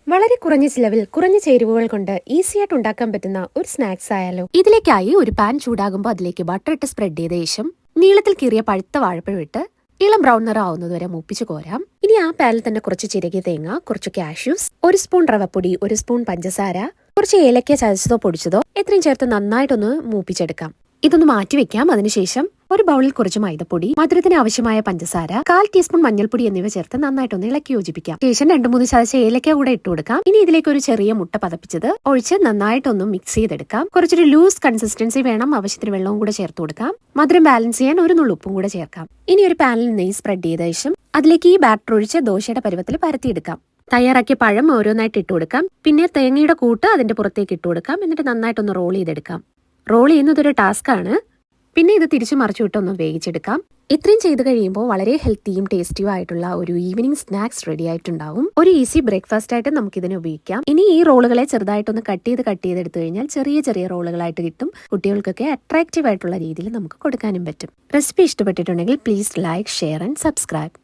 വളരെ കുറഞ്ഞ ചിലവിൽ കുറഞ്ഞ ചേരുവകൾ കൊണ്ട് ഈസിയായിട്ട് ഉണ്ടാക്കാൻ പറ്റുന്ന ഒരു സ്നാക്സ് ആയാലോ. ഇതിലേക്കായി ഒരു പാൻ ചൂടാകുമ്പോൾ അതിലേക്ക് ബട്ടർ ഇട്ട് സ്പ്രെഡ് ചെയ്ത ശേഷം നീളത്തിൽ കീറിയ പഴുത്ത വാഴപ്പഴം ഇട്ട് ഇളം ബ്രൗൺ നിറം ആവുന്നതുവരെ മൂപ്പിച്ച് കോരാം. ഇനി ആ പാനിൽ തന്നെ കുറച്ച് ചിരകിയ തേങ്ങ, കുറച്ച് കാഷ്യൂസ്, ഒരു സ്പൂൺ റവപ്പൊടി, ഒരു സ്പൂൺ പഞ്ചസാര, കുറച്ച് ഏലക്ക ചതച്ചതോ പൊടിച്ചതോ എത്രയും ചേർത്ത് നന്നായിട്ടൊന്ന് മൂപ്പിച്ചെടുക്കാം. ഇതൊന്ന് മാറ്റിവെക്കാം. അതിനുശേഷം ഒരു ബൗളിൽ കുറച്ച് മൈദപ്പൊടി, മധുരത്തിന് ആവശ്യമായ പഞ്ചസാര, 1/4 ടീസ്പൂൺ മഞ്ഞൾപ്പൊടി എന്നിവ ചേർത്ത് നന്നായിട്ടൊന്ന് ഇളക്കി യോജിപ്പിക്കാം. ശേഷം 2-3 ചതച്ച ഏലക്ക കൂടെ ഇട്ട് കൊടുക്കാം. ഇനി ഇതിലേക്ക് ഒരു ചെറിയ മുട്ട പതപ്പിച്ചത് ഒഴിച്ച് നന്നായിട്ടൊന്ന് മിക്സ് ചെയ്തെടുക്കാം. കുറച്ചൊരു ലൂസ് കൺസിസ്റ്റൻസി വേണം. ആവശ്യത്തിന് വെള്ളവും കൂടെ ചേർത്ത് കൊടുക്കാം. മധുരം ബാലൻസ് ചെയ്യാൻ ഒരു നുള്ളു ഉപ്പും കൂടെ ചേർക്കാം. ഇനി ഒരു പാനിൽ നെയ്യ് സ്പ്രെഡ് ചെയ്ത ശേഷം അതിലേക്ക് ഈ ബാറ്റർ ഒഴിച്ച് ദോശയുടെ പരുവത്തിൽ പരത്തിയെടുക്കാം. തയ്യാറാക്കിയ പഴം ഓരോന്നായിട്ട് ഇട്ട് കൊടുക്കാം. പിന്നെ തേങ്ങയുടെ കൂട്ട് അതിന്റെ പുറത്തേക്ക് ഇട്ട് കൊടുക്കാം. എന്നിട്ട് നന്നായിട്ടൊന്ന് റോൾ ചെയ്തെടുക്കാം. റോൾ ചെയ്യുന്നതൊരു ടാസ്ക് ആണ്. പിന്നെ ഇത് തിരിച്ചു മറിച്ചു വിട്ടൊന്ന് വേവിച്ചെടുക്കാം. ഇത്രയും ചെയ്ത് കഴിയുമ്പോൾ വളരെ ഹെൽത്തിയും ടേസ്റ്റിയും ആയിട്ടുള്ള ഒരു ഈവനിങ് സ്നാക്സ് റെഡി ആയിട്ടുണ്ടാവും. ഒരു ഈസി ബ്രേക്ക്ഫാസ്റ്റ് ആയിട്ട് നമുക്ക് ഇതിനെ ഉപയോഗിക്കാം. ഇനി ഈ റോളുകളെ ചെറുതായിട്ടൊന്ന് കട്ട് ചെയ്തെടുത്തു കഴിഞ്ഞാൽ ചെറിയ ചെറിയ റോളുകളായിട്ട് കിട്ടും. കുട്ടികൾക്കൊക്കെ അട്രാക്റ്റീവ് ആയിട്ടുള്ള രീതിയിൽ നമുക്ക് കൊടുക്കാനും പറ്റും. റെസിപ്പി ഇഷ്ടപ്പെട്ടിട്ടുണ്ടെങ്കിൽ please like, share and subscribe.